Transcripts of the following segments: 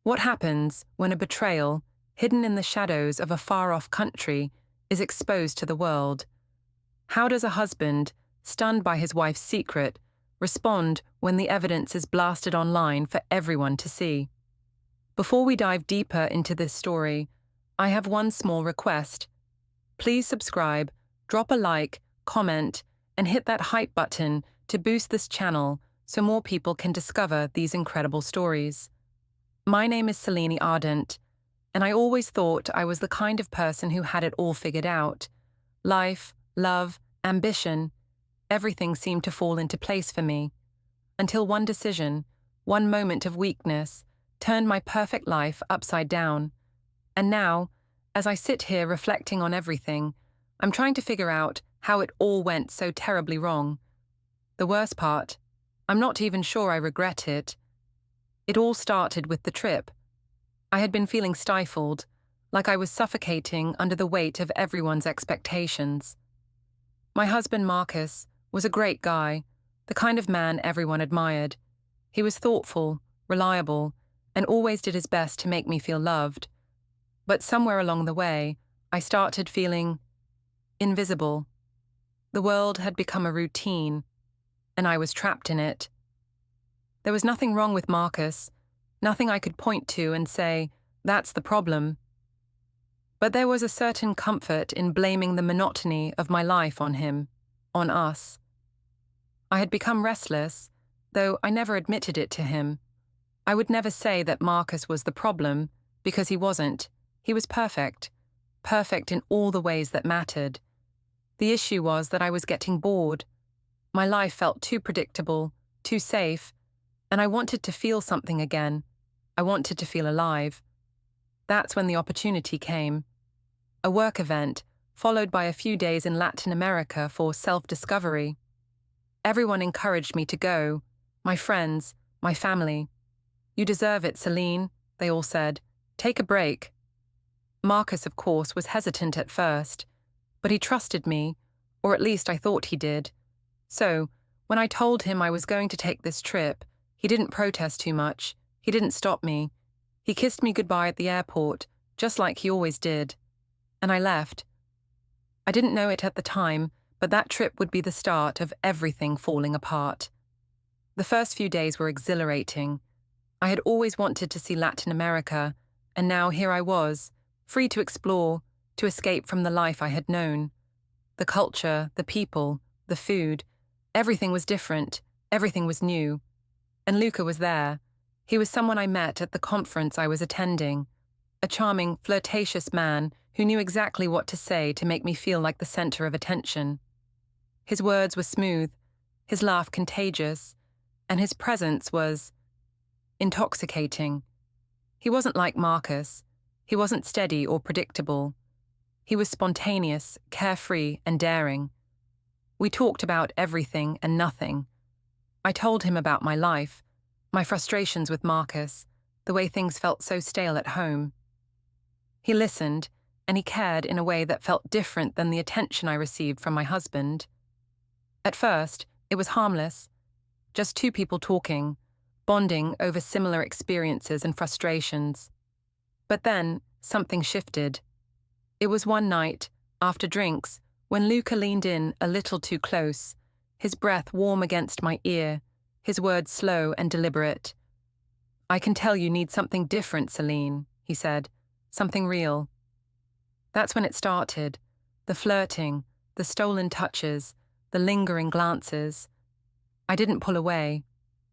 What happens when a betrayal, hidden in the shadows of a far-off country, is exposed to the world? How does a husband, stunned by his wife's secret, respond when the evidence is blasted online for everyone to see? Before we dive deeper into this story, I have one small request. Please subscribe, drop a like, comment, and hit that hype button to boost this channel so more people can discover these incredible stories. My name is Selene Ardent, and I always thought I was the kind of person who had it all figured out. Life, love, ambition, everything seemed to fall into place for me. Until one decision, one moment of weakness, turned my perfect life upside down. And now, as I sit here reflecting on everything, I'm trying to figure out how it all went so terribly wrong. The worst part, I'm not even sure I regret it. It all started with the trip. I had been feeling stifled, like I was suffocating under the weight of everyone's expectations. My husband Marcus was a great guy, the kind of man everyone admired. He was thoughtful, reliable, and always did his best to make me feel loved. But somewhere along the way, I started feeling invisible. The world had become a routine, and I was trapped in it. There was nothing wrong with Marcus, nothing I could point to and say, that's the problem. But there was a certain comfort in blaming the monotony of my life on him, on us. I had become restless, though I never admitted it to him. I would never say that Marcus was the problem, because he wasn't. He was perfect, perfect in all the ways that mattered. The issue was that I was getting bored. My life felt too predictable, too safe, and I wanted to feel something again. I wanted to feel alive. That's when the opportunity came. A work event, followed by a few days in Latin America for self-discovery. Everyone encouraged me to go, my friends, my family. You deserve it, Selene, they all said. Take a break. Marcus, of course, was hesitant at first, but he trusted me, or at least I thought he did. So, when I told him I was going to take this trip, he didn't protest too much. He didn't stop me. He kissed me goodbye at the airport, just like he always did. And I left. I didn't know it at the time, but that trip would be the start of everything falling apart. The first few days were exhilarating. I had always wanted to see Latin America, and now here I was, free to explore, to escape from the life I had known. The culture, the people, the food, everything was different, everything was new. And Luca was there. He was someone I met at the conference I was attending, a charming, flirtatious man who knew exactly what to say to make me feel like the center of attention. His words were smooth, his laugh contagious, and his presence was intoxicating. He wasn't like Marcus. He wasn't steady or predictable. He was spontaneous, carefree, and daring. We talked about everything and nothing. I told him about my life, my frustrations with Marcus, the way things felt so stale at home. He listened, and he cared in a way that felt different than the attention I received from my husband. At first, it was harmless, just two people talking, bonding over similar experiences and frustrations. But then, something shifted. It was one night, after drinks, when Luca leaned in a little too close, his breath warm against my ear, his words slow and deliberate. "I can tell you need something different, Selene," he said. "Something real." That's when it started. The flirting, the stolen touches, the lingering glances. I didn't pull away.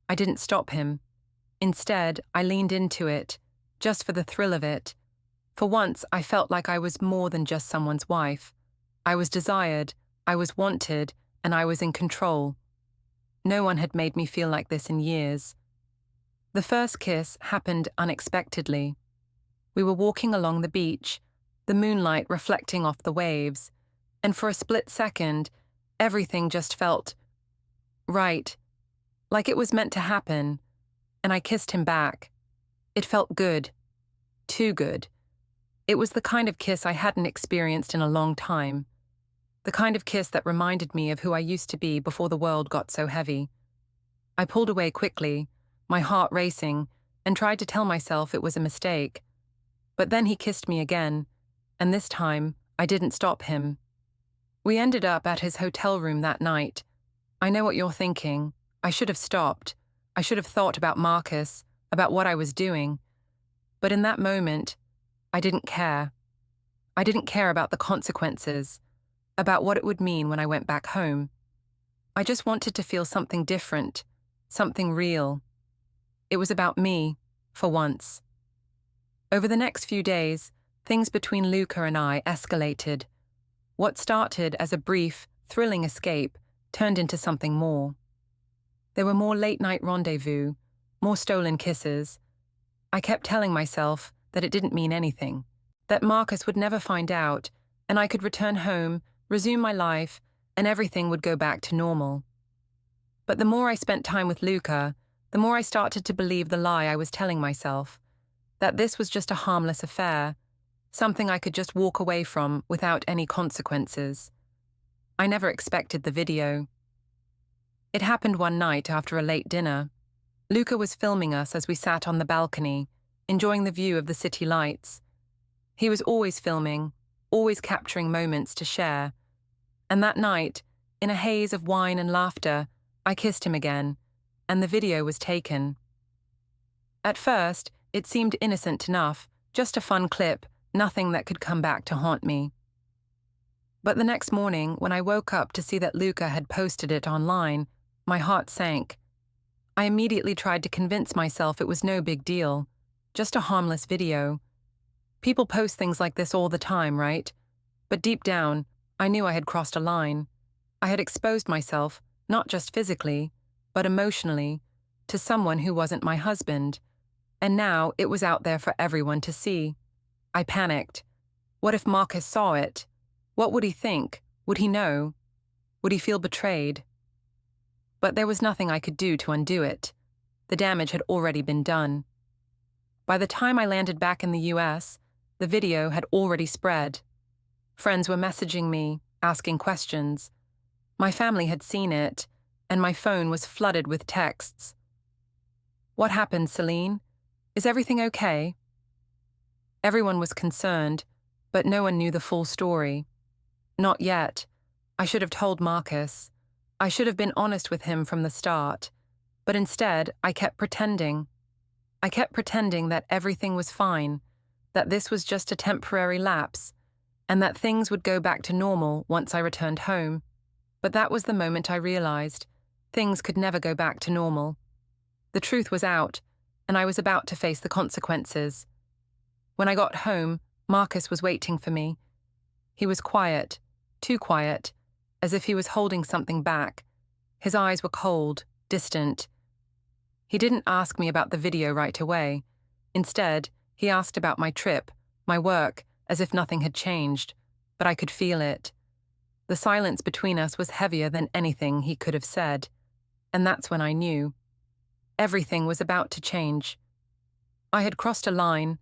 I didn't stop him. Instead, I leaned into it, just for the thrill of it. For once, I felt like I was more than just someone's wife. I was desired, I was wanted, and I was in control. No one had made me feel like this in years. The first kiss happened unexpectedly. We were walking along the beach, the moonlight reflecting off the waves, and for a split second, everything just felt right, like it was meant to happen, and I kissed him back. It felt good. Too good. It was the kind of kiss I hadn't experienced in a long time. The kind of kiss that reminded me of who I used to be before the world got so heavy. I pulled away quickly, my heart racing, and tried to tell myself it was a mistake. But then he kissed me again, and this time I didn't stop him. We ended up at his hotel room that night. I know what you're thinking. I should have stopped. I should have thought about Marcus, about what I was doing. But in that moment, I didn't care. I didn't care about the consequences, about what it would mean when I went back home. I just wanted to feel something different, something real. It was about me, for once. Over the next few days, things between Luca and I escalated. What started as a brief, thrilling escape turned into something more. There were more late-night rendezvous, more stolen kisses. I kept telling myself that it didn't mean anything, that Marcus would never find out, and I could return home, resume my life, and everything would go back to normal. But the more I spent time with Luca, the more I started to believe the lie I was telling myself, that this was just a harmless affair, something I could just walk away from without any consequences. I never expected the video. It happened one night after a late dinner. Luca was filming us as we sat on the balcony, enjoying the view of the city lights. He was always filming, always capturing moments to share. And that night, in a haze of wine and laughter, I kissed him again, and the video was taken. At first, it seemed innocent enough, just a fun clip, nothing that could come back to haunt me. But the next morning, when I woke up to see that Luca had posted it online, my heart sank. I immediately tried to convince myself it was no big deal, just a harmless video. People post things like this all the time, right? But deep down, I knew I had crossed a line. I had exposed myself, not just physically, but emotionally, to someone who wasn't my husband. And now it was out there for everyone to see. I panicked. What if Marcus saw it? What would he think? Would he know? Would he feel betrayed? But there was nothing I could do to undo it. The damage had already been done. By the time I landed back in the US, the video had already spread. Friends were messaging me, asking questions. My family had seen it, and my phone was flooded with texts. "What happened, Selene? Is everything okay?" Everyone was concerned, but no one knew the full story. Not yet. I should have told Marcus. I should have been honest with him from the start. But instead, I kept pretending. I kept pretending that everything was fine, that this was just a temporary lapse, and that things would go back to normal once I returned home. But that was the moment I realized things could never go back to normal. The truth was out, and I was about to face the consequences. When I got home, Marcus was waiting for me. He was quiet, too quiet, as if he was holding something back. His eyes were cold, distant. He didn't ask me about the video right away. Instead, he asked about my trip, my work, as if nothing had changed, but I could feel it. The silence between us was heavier than anything he could have said, and that's when I knew. Everything was about to change. I had crossed a line,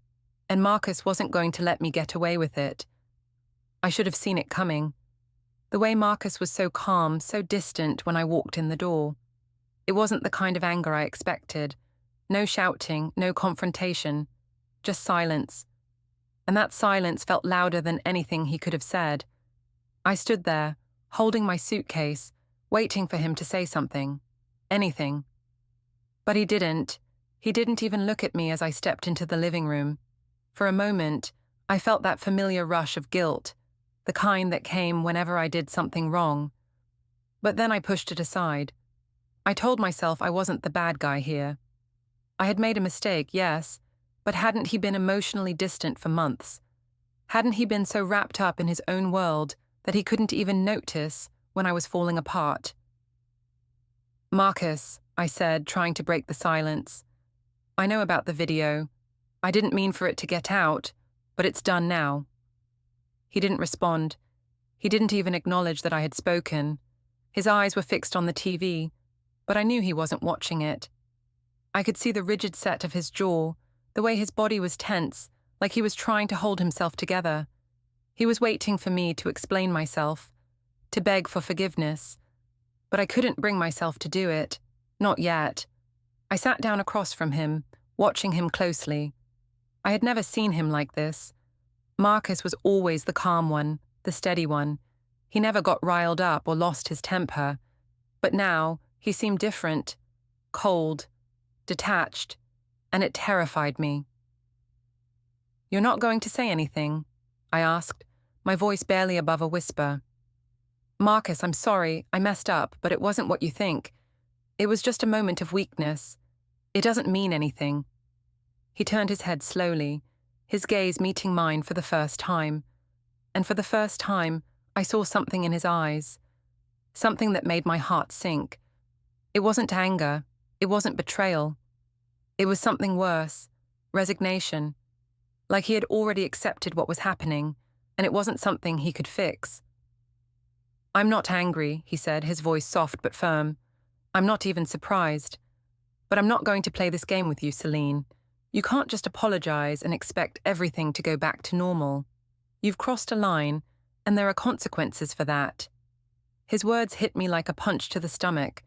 and Marcus wasn't going to let me get away with it. I should have seen it coming. The way Marcus was so calm, so distant when I walked in the door. It wasn't the kind of anger I expected. No shouting, no confrontation, just silence. And that silence felt louder than anything he could have said. I stood there, holding my suitcase, waiting for him to say something. Anything. But he didn't. He didn't even look at me as I stepped into the living room. For a moment, I felt that familiar rush of guilt, the kind that came whenever I did something wrong. But then I pushed it aside. I told myself I wasn't the bad guy here. I had made a mistake, yes, but hadn't he been emotionally distant for months? Hadn't he been so wrapped up in his own world that he couldn't even notice when I was falling apart? "Marcus," I said, trying to break the silence. "I know about the video. I didn't mean for it to get out, but it's done now." He didn't respond. He didn't even acknowledge that I had spoken. His eyes were fixed on the TV, but I knew he wasn't watching it. I could see the rigid set of his jaw, the way his body was tense, like he was trying to hold himself together. He was waiting for me to explain myself, to beg for forgiveness. But I couldn't bring myself to do it. Not yet. I sat down across from him, watching him closely. I had never seen him like this. Marcus was always the calm one, the steady one. He never got riled up or lost his temper. But now, he seemed different, cold, detached, and it terrified me. "You're not going to say anything?" I asked, my voice barely above a whisper. "Marcus, I'm sorry, I messed up, but it wasn't what you think. It was just a moment of weakness. It doesn't mean anything." He turned his head slowly, his gaze meeting mine for the first time. And for the first time, I saw something in his eyes. Something that made my heart sink. It wasn't anger. It wasn't betrayal. It was something worse. Resignation. Like he had already accepted what was happening, and it wasn't something he could fix. "I'm not angry," he said, his voice soft but firm. "I'm not even surprised. But I'm not going to play this game with you, Selene. You can't just apologize and expect everything to go back to normal. You've crossed a line, and there are consequences for that." His words hit me like a punch to the stomach.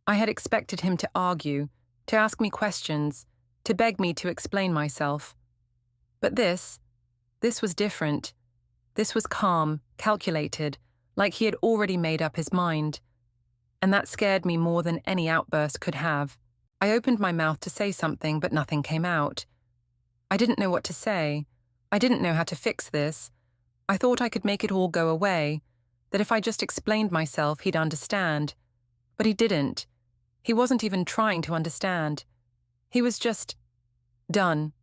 I had expected him to argue, to ask me questions, to beg me to explain myself. But this was different. This was calm, calculated, like he had already made up his mind. And that scared me more than any outburst could have. I opened my mouth to say something, but nothing came out. I didn't know what to say. I didn't know how to fix this. I thought I could make it all go away, that if I just explained myself, he'd understand. But he didn't. He wasn't even trying to understand. He was just done.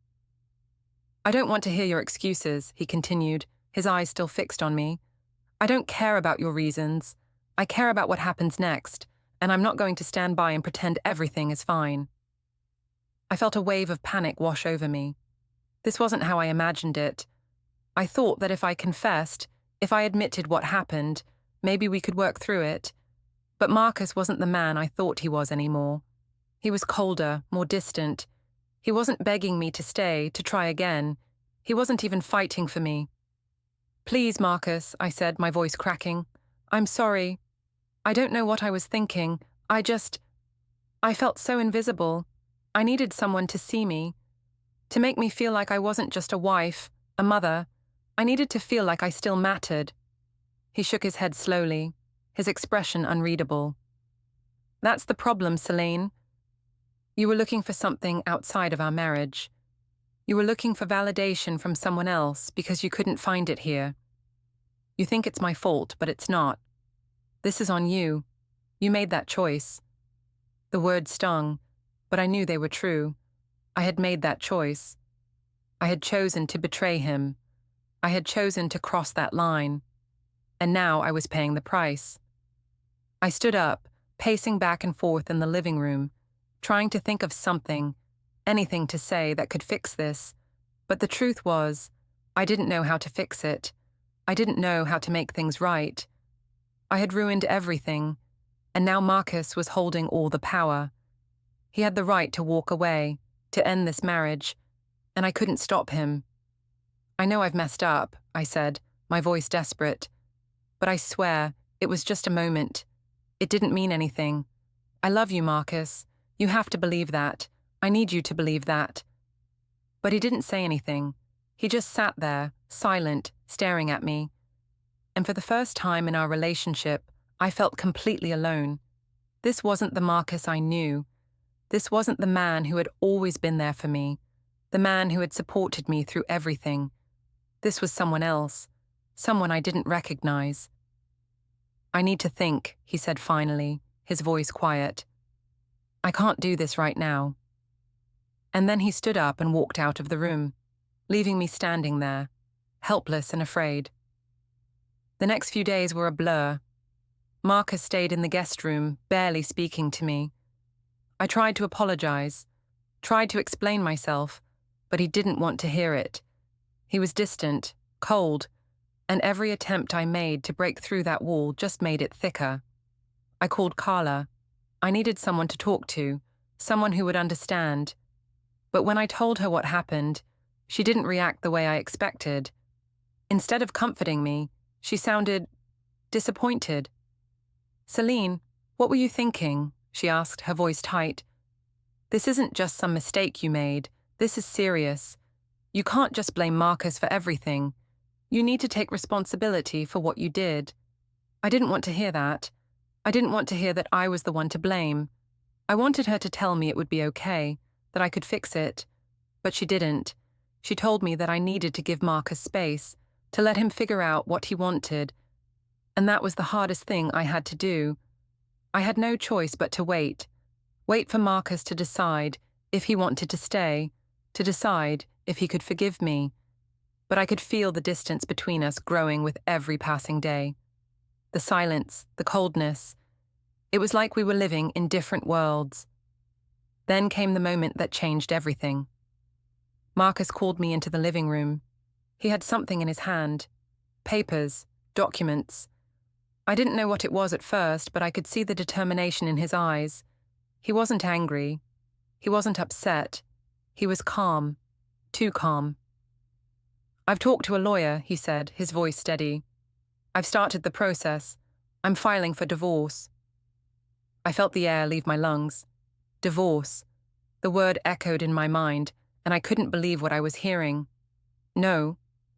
"I don't want to hear your excuses," he continued, his eyes still fixed on me. "I don't care about your reasons. I care about what happens next, and I'm not going to stand by and pretend everything is fine." I felt a wave of panic wash over me. This wasn't how I imagined it. I thought that if I confessed, if I admitted what happened, maybe we could work through it. But Marcus wasn't the man I thought he was anymore. He was colder, more distant. He wasn't begging me to stay, to try again. He wasn't even fighting for me. "Please, Marcus," I said, my voice cracking. "I'm sorry. I don't know what I was thinking. I felt so invisible. I needed someone to see me, to make me feel like I wasn't just a wife, a mother. I needed to feel like I still mattered." He shook his head slowly, his expression unreadable. "That's the problem, Selene. You were looking for something outside of our marriage. You were looking for validation from someone else because you couldn't find it here. You think it's my fault, but it's not. This is on you. You made that choice." The words stung, but I knew they were true. I had made that choice. I had chosen to betray him. I had chosen to cross that line. And now I was paying the price. I stood up, pacing back and forth in the living room, trying to think of something, anything to say that could fix this. But the truth was, I didn't know how to fix it. I didn't know how to make things right. I had ruined everything, and now Marcus was holding all the power. He had the right to walk away, to end this marriage, and I couldn't stop him. "I know I've messed up," I said, my voice desperate. "But I swear, it was just a moment. It didn't mean anything. I love you, Marcus. You have to believe that. I need you to believe that." But he didn't say anything. He just sat there, silent, staring at me. And for the first time in our relationship, I felt completely alone. This wasn't the Marcus I knew. This wasn't the man who had always been there for me, the man who had supported me through everything. This was someone else, someone I didn't recognize. "I need to think," he said finally, his voice quiet. "I can't do this right now." And then he stood up and walked out of the room, leaving me standing there, helpless and afraid. The next few days were a blur. Marcus stayed in the guest room, barely speaking to me. I tried to apologize, tried to explain myself, but he didn't want to hear it. He was distant, cold, and every attempt I made to break through that wall just made it thicker. I called Carla. I needed someone to talk to, someone who would understand. But when I told her what happened, she didn't react the way I expected. Instead of comforting me, she sounded disappointed. "Selene, what were you thinking?" she asked, her voice tight. This isn't just some mistake you made. This is serious. You can't just blame Marcus for everything. You need to take responsibility for what you did. I didn't want to hear that. I didn't want to hear that I was the one to blame. I wanted her to tell me it would be okay, that I could fix it. But she didn't. She told me that I needed to give Marcus space, to let him figure out what he wanted. And that was the hardest thing I had to do. I had no choice but to wait. Wait for Marcus to decide if he wanted to stay, to decide if he could forgive me. But I could feel the distance between us growing with every passing day. The silence, the coldness. It was like we were living in different worlds. Then came the moment that changed everything. Marcus called me into the living room. He had something in his hand. Papers, documents. I didn't know what it was at first, but I could see the determination in his eyes. He wasn't angry. He wasn't upset. He was calm. Too calm. "I've talked to a lawyer," he said, his voice steady. "I've started the process. I'm filing for divorce." I felt the air leave my lungs. Divorce. The word echoed in my mind, and I couldn't believe what I was hearing. "No,"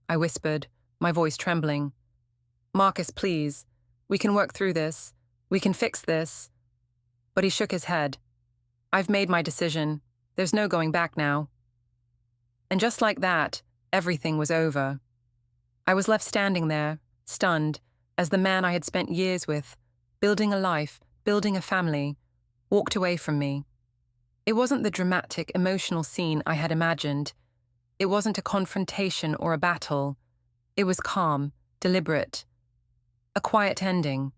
I whispered, my voice trembling. "Marcus, please. We can work through this. We can fix this." But he shook his head. "I've made my decision. There's no going back now." And just like that, everything was over. I was left standing there, stunned, as the man I had spent years with, building a life, building a family, walked away from me. It wasn't the dramatic, emotional scene I had imagined. It wasn't a confrontation or a battle. It was calm, deliberate. A quiet ending.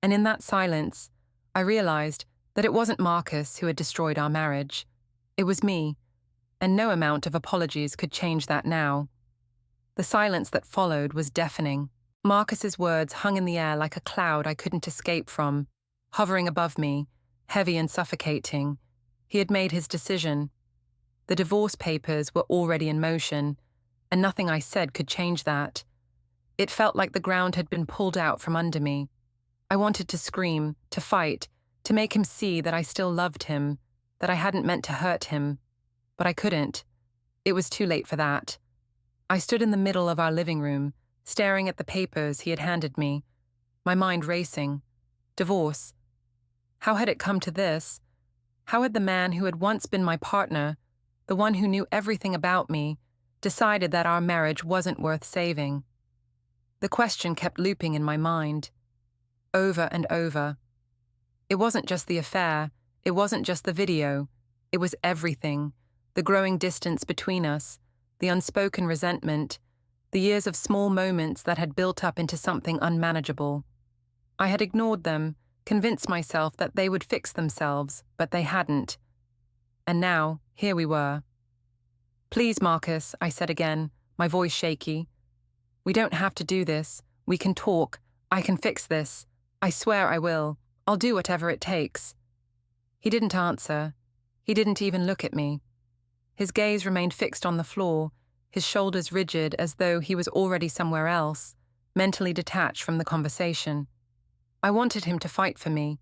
And in that silence, I realized that it wasn't Marcus who had destroyed our marriage. It was me, and no amount of apologies could change that now. The silence that followed was deafening. Marcus's words hung in the air like a cloud I couldn't escape from, hovering above me, heavy and suffocating. He had made his decision. The divorce papers were already in motion, and nothing I said could change that. It felt like the ground had been pulled out from under me. I wanted to scream, to fight, to make him see that I still loved him, that I hadn't meant to hurt him. But I couldn't. It was too late for that. I stood in the middle of our living room, staring at the papers he had handed me, my mind racing. Divorce. How had it come to this? How had the man who had once been my partner, the one who knew everything about me, decided that our marriage wasn't worth saving? The question kept looping in my mind, over and over. It wasn't just the affair, it wasn't just the video, it was everything, the growing distance between us, the unspoken resentment, the years of small moments that had built up into something unmanageable. I had ignored them, convinced myself that they would fix themselves, but they hadn't. And now, here we were. "Please, Marcus," I said again, my voice shaky. "We don't have to do this. We can talk. I can fix this. I swear I will. I'll do whatever it takes." He didn't answer. He didn't even look at me. His gaze remained fixed on the floor, his shoulders rigid as though he was already somewhere else, mentally detached from the conversation. I wanted him to fight for me.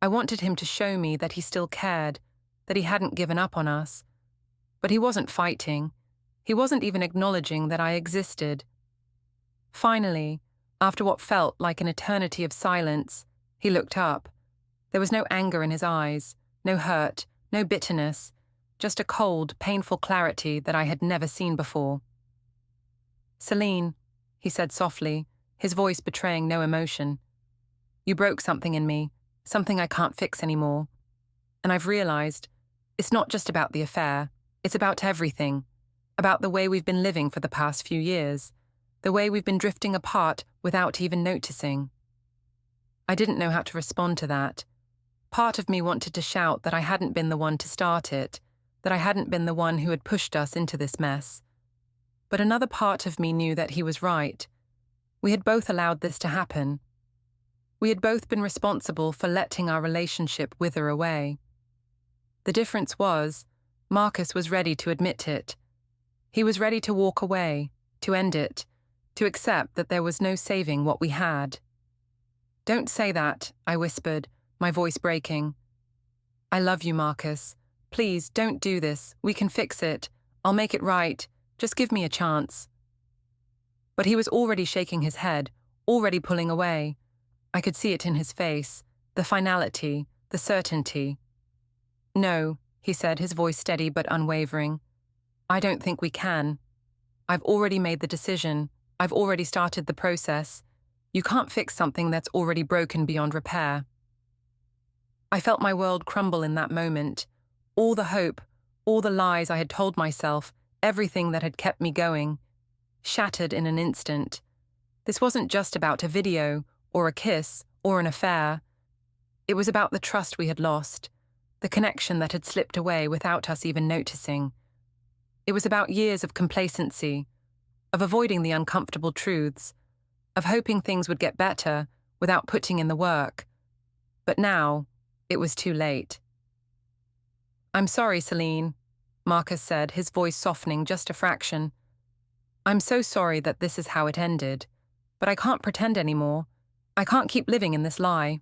I wanted him to show me that he still cared, that he hadn't given up on us. But he wasn't fighting. He wasn't even acknowledging that I existed. Finally, after what felt like an eternity of silence, he looked up. There was no anger in his eyes, no hurt, no bitterness, just a cold, painful clarity that I had never seen before. "Selene," he said softly, his voice betraying no emotion. "You broke something in me, something I can't fix anymore. And I've realized, it's not just about the affair, it's about everything, about the way we've been living for the past few years, the way we've been drifting apart without even noticing." I didn't know how to respond to that. Part of me wanted to shout that I hadn't been the one to start it, that I hadn't been the one who had pushed us into this mess. But another part of me knew that he was right. We had both allowed this to happen. We had both been responsible for letting our relationship wither away. The difference was, Marcus was ready to admit it. He was ready to walk away, to end it, to accept that there was no saving what we had. "Don't say that," I whispered, my voice breaking. "I love you, Marcus, Please, don't do this. We can fix it. I'll make it right. Just give me a chance. But he was already shaking his head, already pulling away. I could see it in his face, the finality, the certainty. No, he said, his voice steady but unwavering. I don't think we can. I've already made the decision. I've already started the process. You can't fix something that's already broken beyond repair. I felt my world crumble in that moment. All the hope, all the lies I had told myself, everything that had kept me going, shattered in an instant. This wasn't just about a video, or a kiss, or an affair. It was about the trust we had lost, the connection that had slipped away without us even noticing. It was about years of complacency, of avoiding the uncomfortable truths, of hoping things would get better without putting in the work. But now, it was too late. I'm sorry, Selene, Marcus said, his voice softening just a fraction. I'm so sorry that this is how it ended, but I can't pretend anymore. I can't keep living in this lie.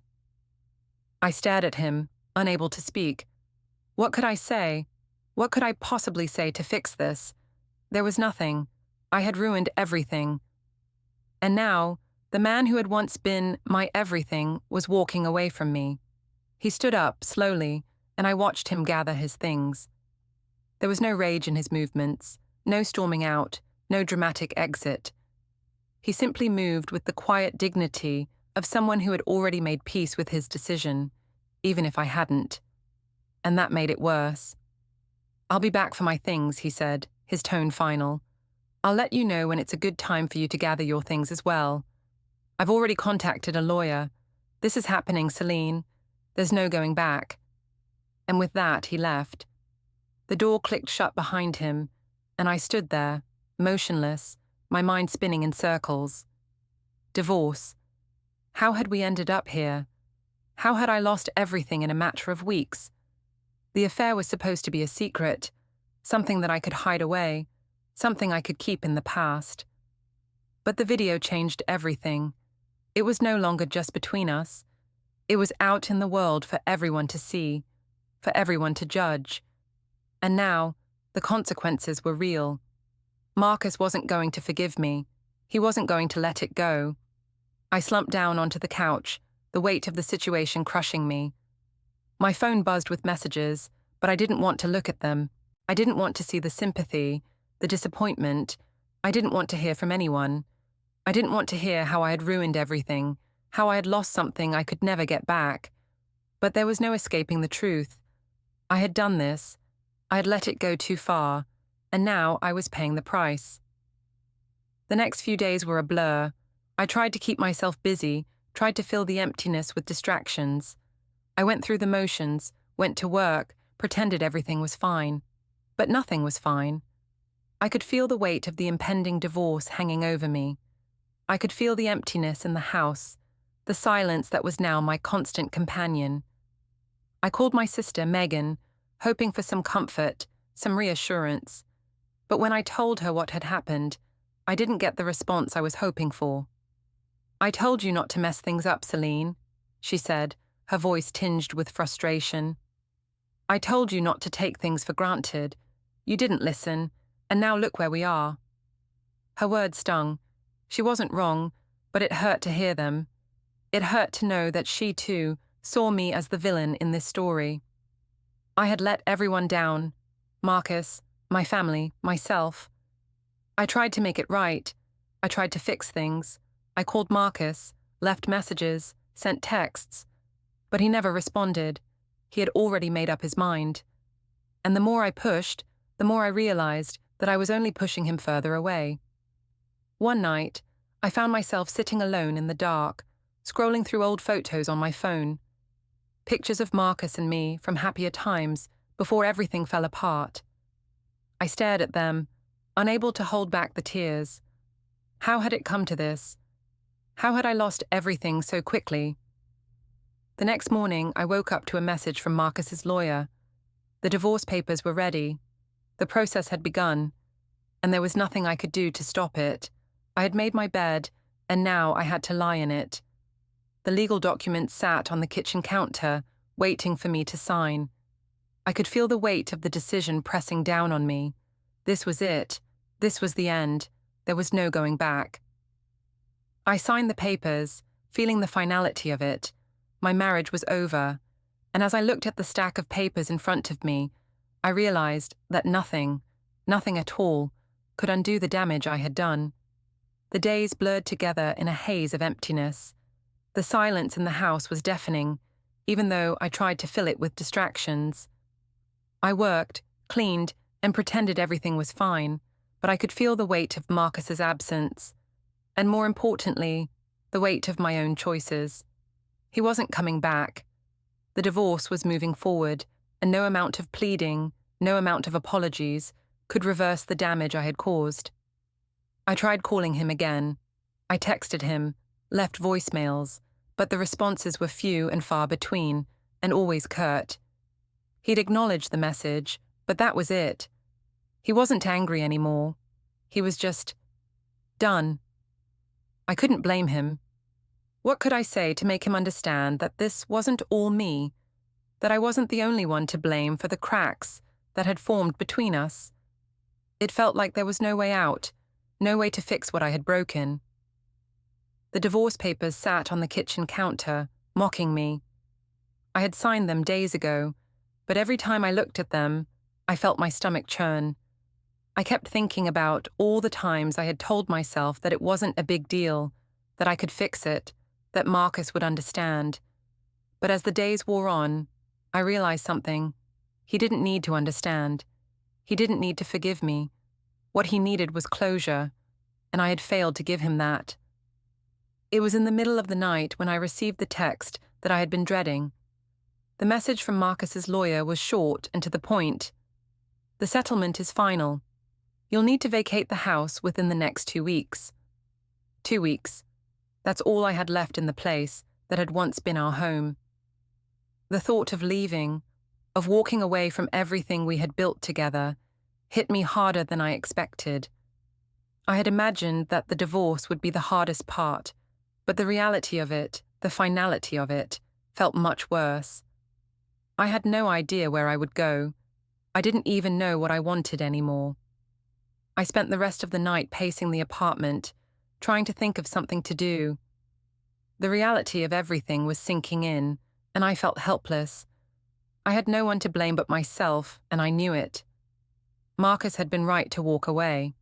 I stared at him, unable to speak. What could I say? What could I possibly say to fix this? There was nothing. I had ruined everything. And now, the man who had once been my everything was walking away from me. He stood up, slowly, and I watched him gather his things. There was no rage in his movements, no storming out, no dramatic exit. He simply moved with the quiet dignity of someone who had already made peace with his decision, even if I hadn't. And that made it worse. I'll be back for my things, he said, his tone final. I'll let you know when it's a good time for you to gather your things as well. I've already contacted a lawyer. This is happening, Selene. There's no going back. And with that, he left. The door clicked shut behind him, and I stood there, motionless, my mind spinning in circles. Divorce. How had we ended up here? How had I lost everything in a matter of weeks? The affair was supposed to be a secret, something that I could hide away, something I could keep in the past. But the video changed everything. It was no longer just between us. It was out in the world for everyone to see, for everyone to judge. And now, the consequences were real. Marcus wasn't going to forgive me. He wasn't going to let it go. I slumped down onto the couch, the weight of the situation crushing me. My phone buzzed with messages, but I didn't want to look at them. I didn't want to see the sympathy, the disappointment. I didn't want to hear from anyone. I didn't want to hear how I had ruined everything, how I had lost something I could never get back. But there was no escaping the truth. I had done this. I had let it go too far, and now I was paying the price. The next few days were a blur. I tried to keep myself busy, tried to fill the emptiness with distractions. I went through the motions, went to work, pretended everything was fine. But nothing was fine. I could feel the weight of the impending divorce hanging over me. I could feel the emptiness in the house, the silence that was now my constant companion. I called my sister, Megan, hoping for some comfort, some reassurance. But when I told her what had happened, I didn't get the response I was hoping for. I told you not to mess things up, Selene, she said, her voice tinged with frustration. I told you not to take things for granted. You didn't listen, and now look where we are. Her words stung. She wasn't wrong, but it hurt to hear them. It hurt to know that she, too, saw me as the villain in this story. I had let everyone down. Marcus, my family, myself. I tried to make it right. I tried to fix things. I called Marcus, left messages, sent texts. But he never responded. He had already made up his mind. And the more I pushed, the more I realized that I was only pushing him further away. One night, I found myself sitting alone in the dark, scrolling through old photos on my phone. Pictures of Marcus and me from happier times before everything fell apart. I stared at them, unable to hold back the tears. How had it come to this? How had I lost everything so quickly? The next morning, I woke up to a message from Marcus's lawyer. The divorce papers were ready. The process had begun, and there was nothing I could do to stop it. I had made my bed, and now I had to lie in it. The legal documents sat on the kitchen counter, waiting for me to sign. I could feel the weight of the decision pressing down on me. This was it. This was the end. There was no going back. I signed the papers, feeling the finality of it. My marriage was over, and as I looked at the stack of papers in front of me, I realized that nothing at all, could undo the damage I had done. The days blurred together in a haze of emptiness. The silence in the house was deafening, even though I tried to fill it with distractions. I worked, cleaned, and pretended everything was fine, but I could feel the weight of Marcus's absence, and more importantly, the weight of my own choices. He wasn't coming back. The divorce was moving forward, and no amount of pleading, no amount of apologies, could reverse the damage I had caused. I tried calling him again. I texted him, left voicemails, but the responses were few and far between, and always curt. He'd acknowledged the message, but that was it. He wasn't angry anymore. He was just done. I couldn't blame him. What could I say to make him understand that this wasn't all me, that I wasn't the only one to blame for the cracks that had formed between us? It felt like there was no way out, no way to fix what I had broken. The divorce papers sat on the kitchen counter, mocking me. I had signed them days ago, but every time I looked at them, I felt my stomach churn. I kept thinking about all the times I had told myself that it wasn't a big deal, that I could fix it, that Marcus would understand. But as the days wore on, I realized something. He didn't need to understand. He didn't need to forgive me. What he needed was closure, and I had failed to give him that. It was in the middle of the night when I received the text that I had been dreading. The message from Marcus's lawyer was short and to the point. The settlement is final. You'll need to vacate the house within the next 2 weeks. 2 weeks. That's all I had left in the place that had once been our home. The thought of leaving, of walking away from everything we had built together, hit me harder than I expected. I had imagined that the divorce would be the hardest part, but the reality of it, the finality of it, felt much worse. I had no idea where I would go. I didn't even know what I wanted anymore. I spent the rest of the night pacing the apartment, trying to think of something to do. The reality of everything was sinking in, and I felt helpless. I had no one to blame but myself, and I knew it. Marcus had been right to walk away.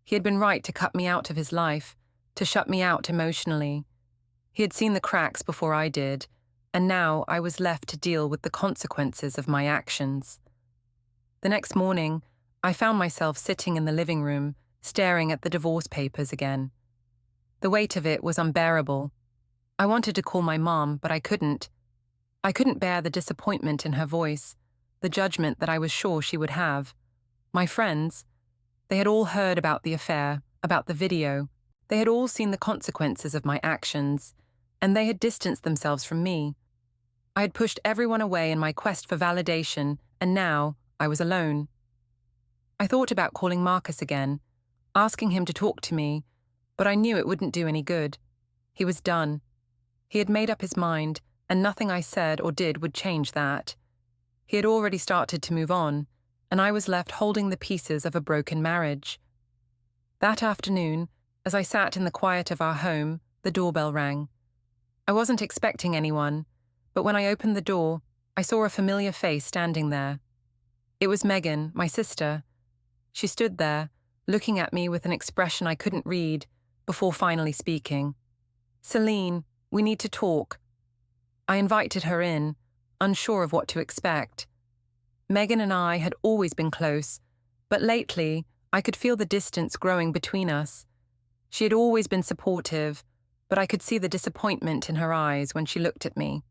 He had been right to cut me out of his life, to shut me out emotionally. He had seen the cracks before I did, and now I was left to deal with the consequences of my actions. The next morning, I found myself sitting in the living room, staring at the divorce papers again. The weight of it was unbearable. I wanted to call my mom, but I couldn't. I couldn't bear the disappointment in her voice, the judgment that I was sure she would have. My friends, they had all heard about the affair, about the video. They had all seen the consequences of my actions, and they had distanced themselves from me. I had pushed everyone away in my quest for validation, and now I was alone. I thought about calling Marcus again, asking him to talk to me, but I knew it wouldn't do any good. He was done. He had made up his mind, and nothing I said or did would change that. He had already started to move on, and I was left holding the pieces of a broken marriage. That afternoon, as I sat in the quiet of our home, the doorbell rang. I wasn't expecting anyone, but when I opened the door, I saw a familiar face standing there. It was Megan, my sister. She stood there, looking at me with an expression I couldn't read, before finally speaking. "Selene, we need to talk." I invited her in, unsure of what to expect. Megan and I had always been close, but lately I could feel the distance growing between us. She had always been supportive, but I could see the disappointment in her eyes when she looked at me.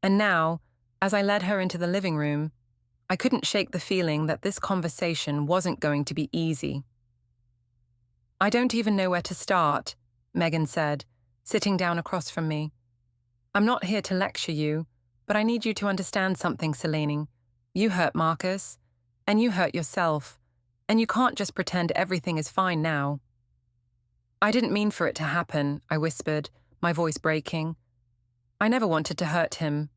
And now, as I led her into the living room, I couldn't shake the feeling that this conversation wasn't going to be easy. "I don't even know where to start," Megan said, sitting down across from me. "I'm not here to lecture you, but I need you to understand something, Selene. You hurt Marcus, and you hurt yourself, and you can't just pretend everything is fine now." "I didn't mean for it to happen," I whispered, my voice breaking. "I never wanted to hurt him.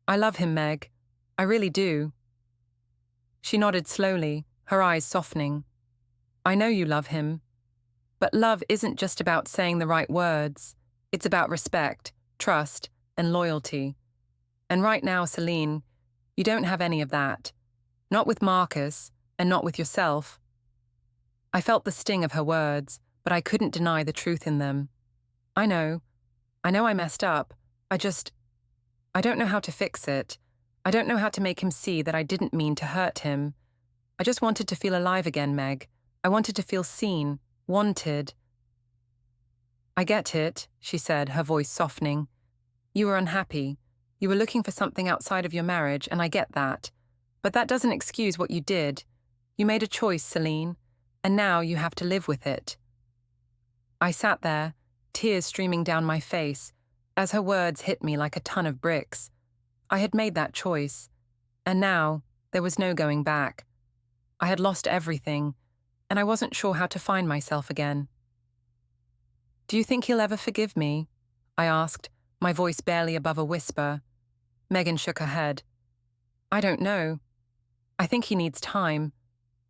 I love him, Meg. I really do." She nodded slowly, her eyes softening. I know you love him. But love isn't just about saying the right words. It's about respect, trust, and loyalty. And right now, Selene, you don't have any of that. Not with Marcus, and not with yourself. I felt the sting of her words, but I couldn't deny the truth in them. I know I messed up. I don't know how to fix it. I don't know how to make him see that I didn't mean to hurt him. I just wanted to feel alive again, Meg. I wanted to feel seen, wanted. I get it, she said, her voice softening. You were unhappy. You were looking for something outside of your marriage, and I get that. But that doesn't excuse what you did. You made a choice, Selene, and now you have to live with it. I sat there, tears streaming down my face, as her words hit me like a ton of bricks. I had made that choice, and now there was no going back. I had lost everything, and I wasn't sure how to find myself again. Do you think he'll ever forgive me? I asked, my voice barely above a whisper. Megan shook her head. I don't know. I think he needs time.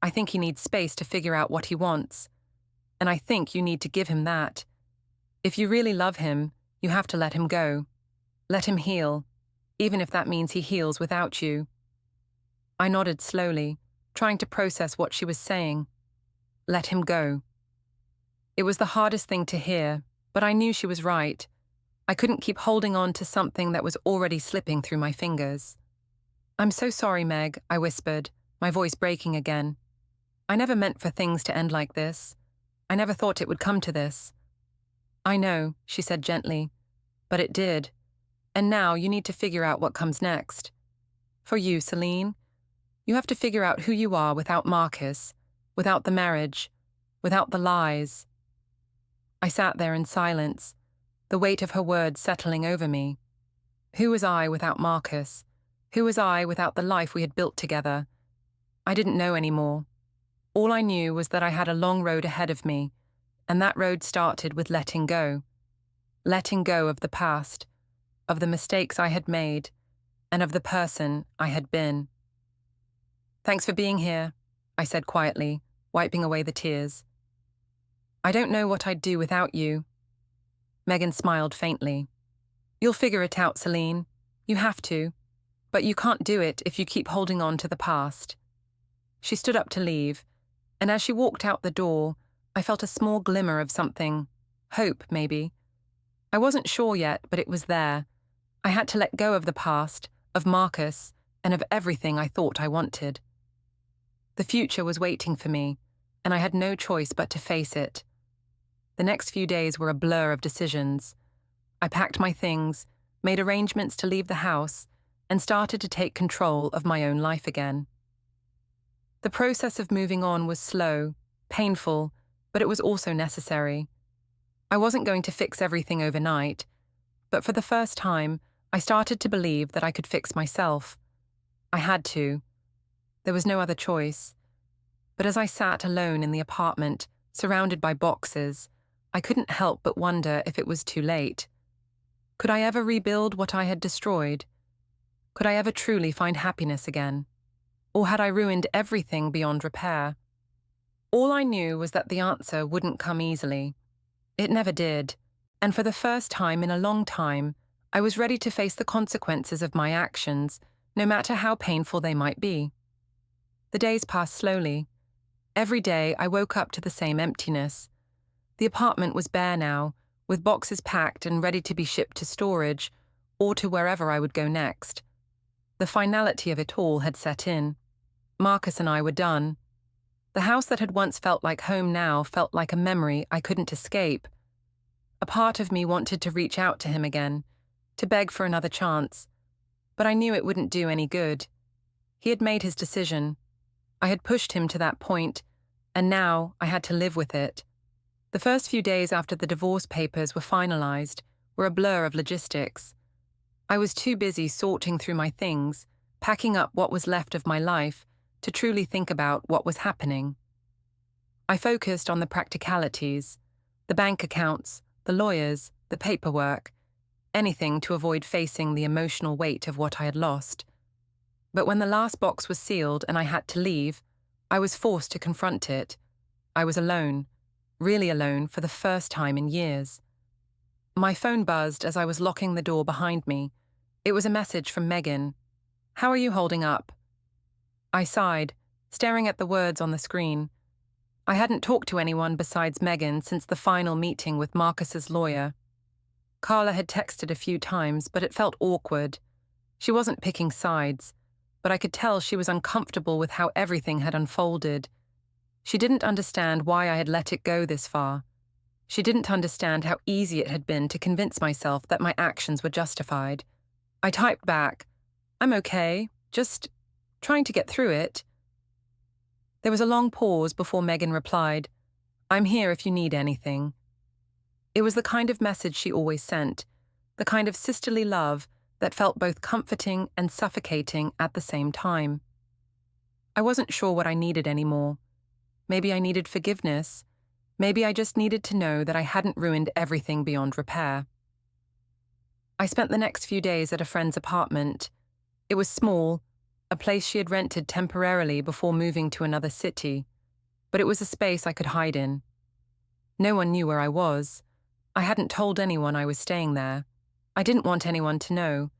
I think he needs space to figure out what he wants. And I think you need to give him that. If you really love him, you have to let him go. Let him heal, even if that means he heals without you. I nodded slowly, trying to process what she was saying. Let him go. It was the hardest thing to hear, but I knew she was right. I couldn't keep holding on to something that was already slipping through my fingers. I'm so sorry, Meg, I whispered, my voice breaking again. I never meant for things to end like this. I never thought it would come to this. I know, she said gently, but it did. And now you need to figure out what comes next. For you, Selene, you have to figure out who you are without Marcus, without the marriage, without the lies. I sat there in silence, the weight of her words settling over me. Who was I without Marcus? Who was I without the life we had built together? I didn't know anymore. All I knew was that I had a long road ahead of me, and that road started with letting go. Letting go of the past, of the mistakes I had made, and of the person I had been. Thanks for being here, I said quietly, wiping away the tears. I don't know what I'd do without you. Megan smiled faintly. You'll figure it out, Selene. You have to. But you can't do it if you keep holding on to the past. She stood up to leave, and as she walked out the door, I felt a small glimmer of something. Hope, maybe. I wasn't sure yet, but it was there. I had to let go of the past, of Marcus, and of everything I thought I wanted. The future was waiting for me, and I had no choice but to face it. The next few days were a blur of decisions. I packed my things, made arrangements to leave the house, and started to take control of my own life again. The process of moving on was slow, painful, but it was also necessary. I wasn't going to fix everything overnight, but for the first time, I started to believe that I could fix myself. I had to. There was no other choice. But as I sat alone in the apartment, surrounded by boxes, I couldn't help but wonder if it was too late. Could I ever rebuild what I had destroyed? Could I ever truly find happiness again? Or had I ruined everything beyond repair? All I knew was that the answer wouldn't come easily. It never did, and for the first time in a long time, I was ready to face the consequences of my actions, no matter how painful they might be. The days passed slowly. Every day I woke up to the same emptiness. The apartment was bare now, with boxes packed and ready to be shipped to storage, or to wherever I would go next. The finality of it all had set in. Marcus and I were done. The house that had once felt like home now felt like a memory I couldn't escape. A part of me wanted to reach out to him again, to beg for another chance, but I knew it wouldn't do any good. He had made his decision. I had pushed him to that point, and now I had to live with it. The first few days after the divorce papers were finalized were a blur of logistics. I was too busy sorting through my things, packing up what was left of my life, to truly think about what was happening. I focused on the practicalities, the bank accounts, the lawyers, the paperwork, anything to avoid facing the emotional weight of what I had lost. But when the last box was sealed and I had to leave, I was forced to confront it. I was alone, really alone for the first time in years. My phone buzzed as I was locking the door behind me. It was a message from Megan. "How are you holding up?" I sighed, staring at the words on the screen. I hadn't talked to anyone besides Megan since the final meeting with Marcus's lawyer. Carla had texted a few times, but it felt awkward. She wasn't picking sides, but I could tell she was uncomfortable with how everything had unfolded. She didn't understand why I had let it go this far. She didn't understand how easy it had been to convince myself that my actions were justified. I typed back, "I'm okay, just trying to get through it." There was a long pause before Megan replied, "I'm here if you need anything." It was the kind of message she always sent, the kind of sisterly love that felt both comforting and suffocating at the same time. I wasn't sure what I needed anymore. Maybe I needed forgiveness. Maybe I just needed to know that I hadn't ruined everything beyond repair. I spent the next few days at a friend's apartment. It was small, a place she had rented temporarily before moving to another city, but it was a space I could hide in. No one knew where I was. I hadn't told anyone I was staying there. I didn't want anyone to know.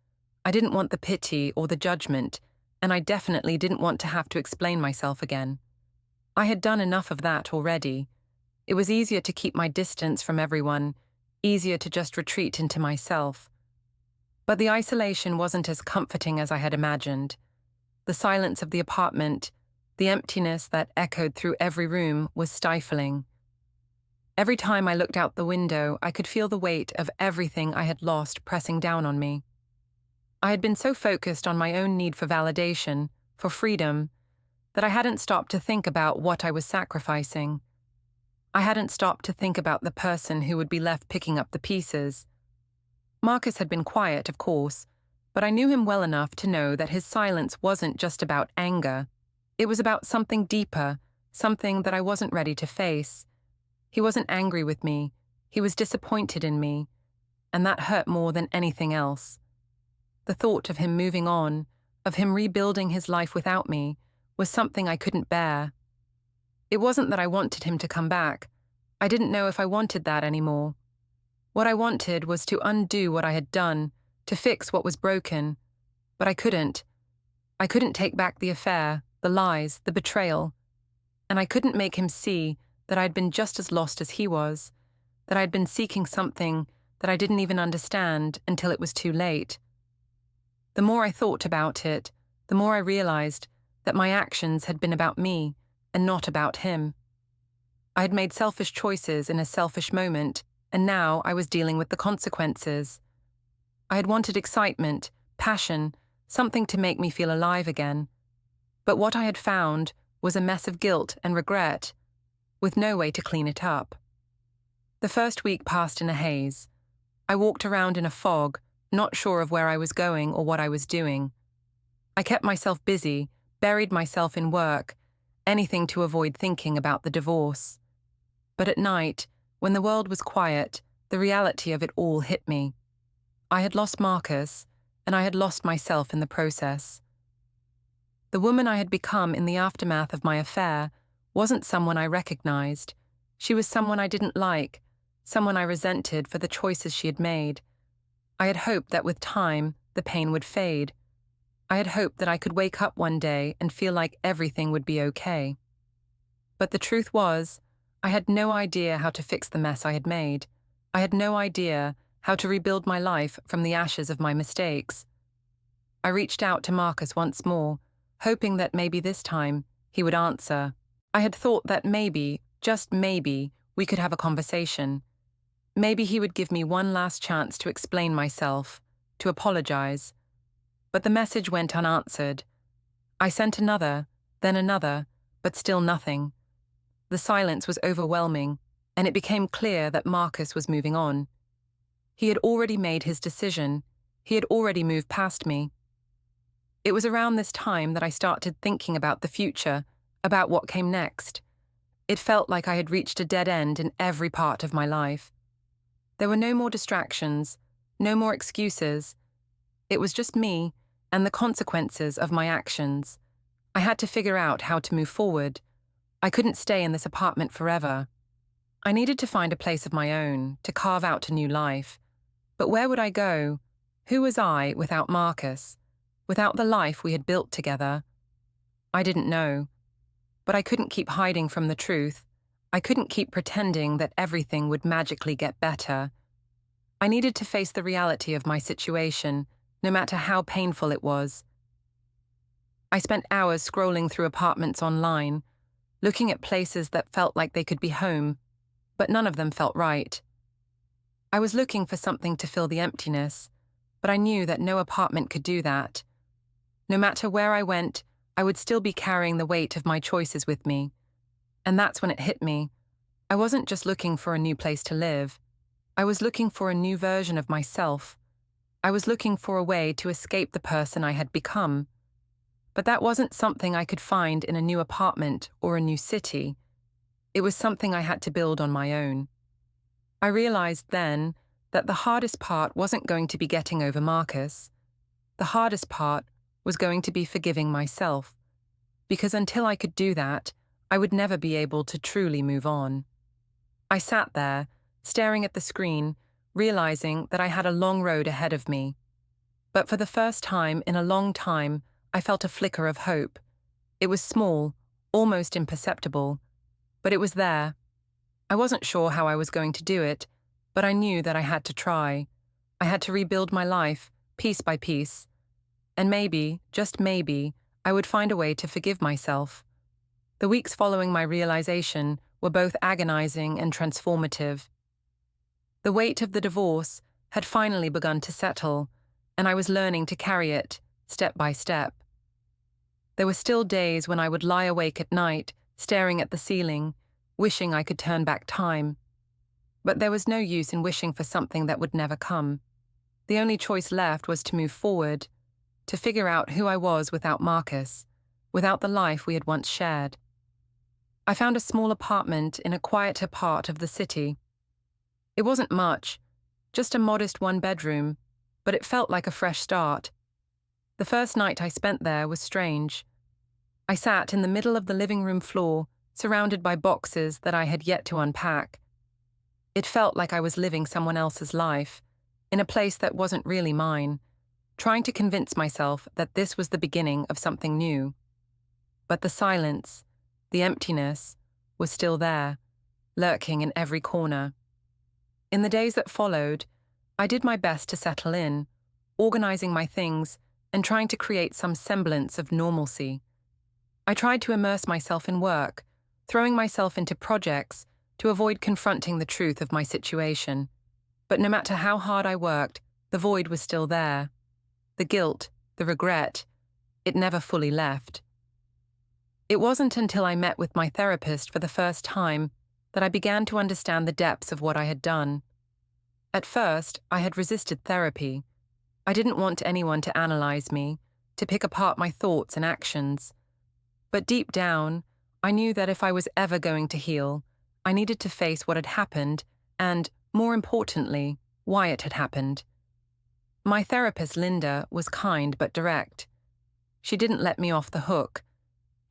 I didn't want the pity or the judgment, and I definitely didn't want to have to explain myself again. I had done enough of that already. It was easier to keep my distance from everyone, easier to just retreat into myself. But the isolation wasn't as comforting as I had imagined. The silence of the apartment, the emptiness that echoed through every room, was stifling. Every time I looked out the window, I could feel the weight of everything I had lost pressing down on me. I had been so focused on my own need for validation, for freedom, that I hadn't stopped to think about what I was sacrificing. I hadn't stopped to think about the person who would be left picking up the pieces. Marcus had been quiet, of course, but I knew him well enough to know that his silence wasn't just about anger. It was about something deeper, something that I wasn't ready to face. He wasn't angry with me. He was disappointed in me, and that hurt more than anything else. The thought of him moving on, of him rebuilding his life without me, was something I couldn't bear. It wasn't that I wanted him to come back. I didn't know if I wanted that anymore. What I wanted was to undo what I had done, to fix what was broken. But I couldn't. I couldn't take back the affair, the lies, the betrayal. And I couldn't make him see that I had been just as lost as he was, that I had been seeking something that I didn't even understand until it was too late. The more I thought about it, the more I realized that my actions had been about me and not about him. I had made selfish choices in a selfish moment, and now I was dealing with the consequences. I had wanted excitement, passion, something to make me feel alive again. But what I had found was a mess of guilt and regret, with no way to clean it up. The first week passed in a haze. I walked around in a fog, not sure of where I was going or what I was doing. I kept myself busy, buried myself in work, anything to avoid thinking about the divorce. But at night, when the world was quiet, the reality of it all hit me. I had lost Marcus, and I had lost myself in the process. The woman I had become in the aftermath of my affair wasn't someone I recognized. She was someone I didn't like, someone I resented for the choices she had made. I had hoped that with time, the pain would fade. I had hoped that I could wake up one day and feel like everything would be okay. But the truth was, I had no idea how to fix the mess I had made. I had no idea how to rebuild my life from the ashes of my mistakes. I reached out to Marcus once more, hoping that maybe this time he would answer. I had thought that maybe, just maybe, we could have a conversation. Maybe he would give me one last chance to explain myself, to apologize. But the message went unanswered. I sent another, then another, but still nothing. The silence was overwhelming, and it became clear that Marcus was moving on. He had already made his decision. He had already moved past me. It was around this time that I started thinking about the future, about what came next. It felt like I had reached a dead end in every part of my life. There were no more distractions, no more excuses. It was just me, and the consequences of my actions. I had to figure out how to move forward. I couldn't stay in this apartment forever. I needed to find a place of my own, to carve out a new life. But where would I go? Who was I without Marcus? Without the life we had built together? I didn't know. But I couldn't keep hiding from the truth. I couldn't keep pretending that everything would magically get better. I needed to face the reality of my situation, no matter how painful it was. I spent hours scrolling through apartments online, looking at places that felt like they could be home, but none of them felt right. I was looking for something to fill the emptiness, but I knew that no apartment could do that. No matter where I went, I would still be carrying the weight of my choices with me. And that's when it hit me. I wasn't just looking for a new place to live. I was looking for a new version of myself. I was looking for a way to escape the person I had become. But that wasn't something I could find in a new apartment or a new city. It was something I had to build on my own. I realized then that the hardest part wasn't going to be getting over Marcus. The hardest part was going to be forgiving myself, because until I could do that, I would never be able to truly move on. I sat there, staring at the screen, realizing that I had a long road ahead of me. But for the first time in a long time, I felt a flicker of hope. It was small, almost imperceptible, but it was there. I wasn't sure how I was going to do it, but I knew that I had to try. I had to rebuild my life, piece by piece. And maybe, just maybe, I would find a way to forgive myself. The weeks following my realization were both agonizing and transformative. The weight of the divorce had finally begun to settle, and I was learning to carry it, step by step. There were still days when I would lie awake at night, staring at the ceiling, wishing I could turn back time. But there was no use in wishing for something that would never come. The only choice left was to move forward, to figure out who I was without Marcus, without the life we had once shared. I found a small apartment in a quieter part of the city. It wasn't much, just a modest one-bedroom, but it felt like a fresh start. The first night I spent there was strange. I sat in the middle of the living room floor, surrounded by boxes that I had yet to unpack. It felt like I was living someone else's life, in a place that wasn't really mine, trying to convince myself that this was the beginning of something new. But the silence, the emptiness, was still there, lurking in every corner. In the days that followed, I did my best to settle in, organizing my things and trying to create some semblance of normalcy. I tried to immerse myself in work, throwing myself into projects to avoid confronting the truth of my situation. But no matter how hard I worked, the void was still there. The guilt, the regret, it never fully left. It wasn't until I met with my therapist for the first time that I began to understand the depths of what I had done. At first, I had resisted therapy. I didn't want anyone to analyze me, to pick apart my thoughts and actions. But deep down, I knew that if I was ever going to heal, I needed to face what had happened and, more importantly, why it had happened. My therapist, Linda, was kind but direct. She didn't let me off the hook,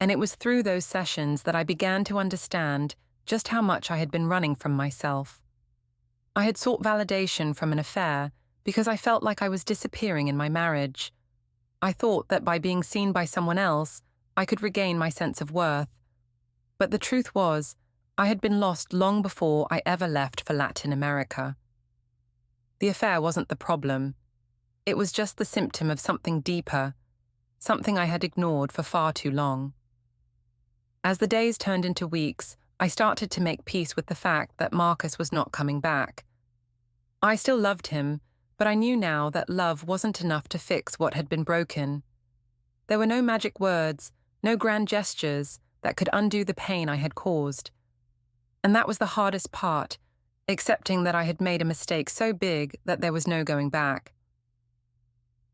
and it was through those sessions that I began to understand just how much I had been running from myself. I had sought validation from an affair because I felt like I was disappearing in my marriage. I thought that by being seen by someone else, I could regain my sense of worth. But the truth was, I had been lost long before I ever left for Latin America. The affair wasn't the problem. It was just the symptom of something deeper, something I had ignored for far too long. As the days turned into weeks, I started to make peace with the fact that Marcus was not coming back. I still loved him, but I knew now that love wasn't enough to fix what had been broken. There were no magic words, no grand gestures that could undo the pain I had caused. And that was the hardest part, accepting that I had made a mistake so big that there was no going back.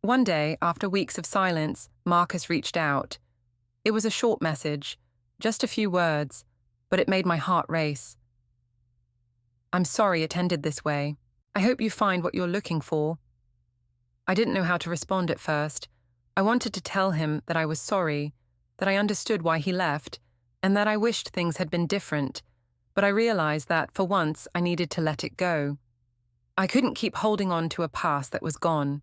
One day, after weeks of silence, Marcus reached out. It was a short message, just a few words, but it made my heart race. "I'm sorry it ended this way. I hope you find what you're looking for." I didn't know how to respond at first. I wanted to tell him that I was sorry, that I understood why he left, and that I wished things had been different, but I realized that, for once, I needed to let it go. I couldn't keep holding on to a past that was gone.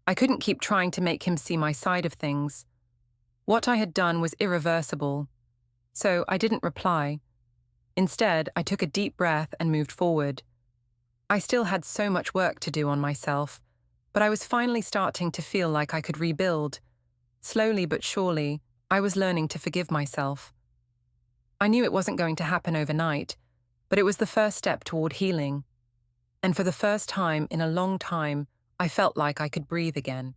I couldn't keep trying to make him see my side of things. What I had done was irreversible, so I didn't reply. Instead, I took a deep breath and moved forward. I still had so much work to do on myself, but I was finally starting to feel like I could rebuild. Slowly but surely, I was learning to forgive myself. I knew it wasn't going to happen overnight, but it was the first step toward healing. And for the first time in a long time, I felt like I could breathe again.